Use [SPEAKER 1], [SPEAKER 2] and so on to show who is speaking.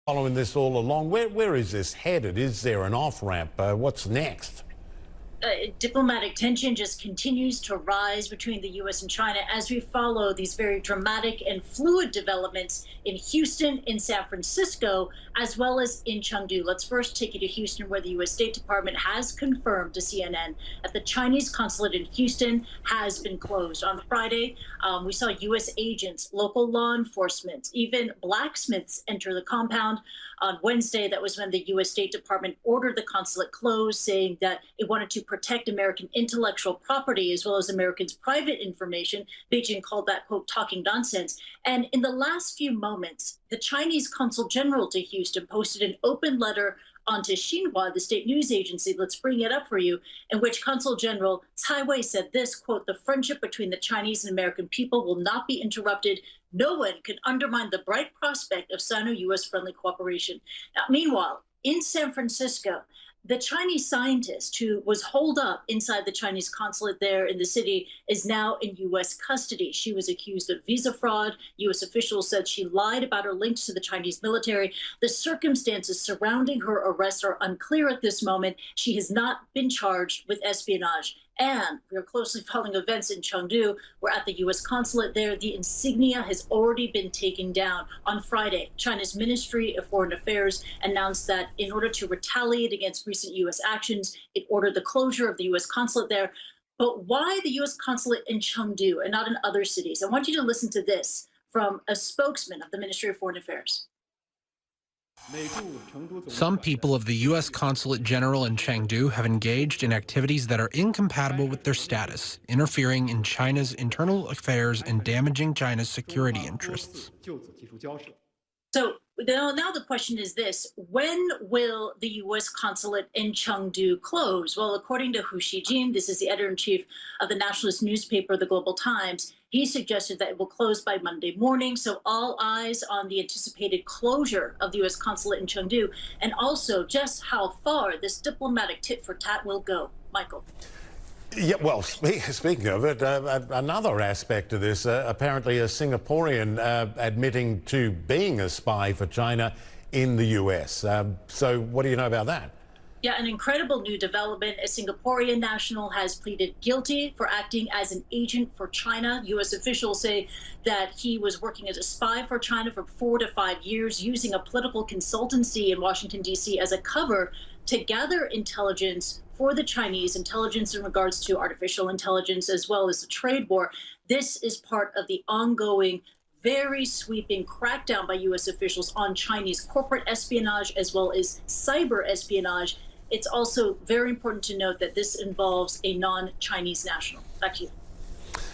[SPEAKER 1] Following this all along, where is this headed? Is there an off-ramp? What's next?
[SPEAKER 2] Diplomatic tension just continues to rise between the U.S. and China as we follow these very dramatic and fluid developments in Houston, in San Francisco, as well as in Chengdu. Let's first take you to Houston, where the U.S. State Department has confirmed to CNN that the Chinese consulate in Houston has been closed. On Friday, we saw U.S. agents, local law enforcement, even blacksmiths enter the compound. On Wednesday, that was when the U.S. State Department ordered the consulate closed, saying that it wanted to protect American intellectual property as well as Americans' private information. Beijing called that, quote, talking nonsense. And in the last few moments, the Chinese consul general to Houston posted an open letter onto Xinhua, the state news agency, let's bring it up for you, in which Consul General Cai Wei said this, quote, the friendship between the Chinese and American people will not be interrupted. No one can undermine the bright prospect of Sino-U.S. friendly cooperation. Now, meanwhile, in San Francisco, the Chinese scientist who was holed up inside the Chinese consulate there in the city is now in U.S. custody. She was accused of visa fraud. U.S. officials said she lied about her links to the Chinese military. The circumstances surrounding her arrest are unclear at this moment. She has not been charged with espionage. And we are closely following events in Chengdu. We're at the U.S. consulate there. The insignia has already been taken down. On Friday, China's Ministry of Foreign Affairs announced that in order to retaliate against recent U.S. actions, it ordered the closure of the U.S. consulate there. But why the U.S. consulate in Chengdu and not in other cities? I want you to listen to this from a spokesman of the Ministry of Foreign Affairs.
[SPEAKER 3] Some people of the U.S. Consulate General in Chengdu have engaged in activities that are incompatible with their status, interfering in China's internal affairs and damaging China's security interests.
[SPEAKER 2] So now the question is this: when will the U.S. consulate in Chengdu close? Well, according to Hu Xijin, this is the editor-in-chief of the nationalist newspaper, The Global Times, he suggested that it will close by Monday morning. So all eyes on the anticipated closure of the U.S. consulate in Chengdu, and also just how far this diplomatic tit-for-tat will go. Michael.
[SPEAKER 1] Yeah, well, speaking of it, another aspect of this, apparently a Singaporean admitting to being a spy for China in the U.S. So what do you know about that?
[SPEAKER 2] Yeah, an incredible new development. A Singaporean national has pleaded guilty for acting as an agent for China. U.S. officials say that he was working as a spy for China for 4 to 5 years, using a political consultancy in Washington, D.C. as a cover to gather intelligence for the Chinese, intelligence in regards to artificial intelligence, as well as the trade war. This is part of the ongoing, very sweeping crackdown by U.S. officials on Chinese corporate espionage as well as cyber espionage. It's also very important to note that this involves a non-Chinese national. Back to you.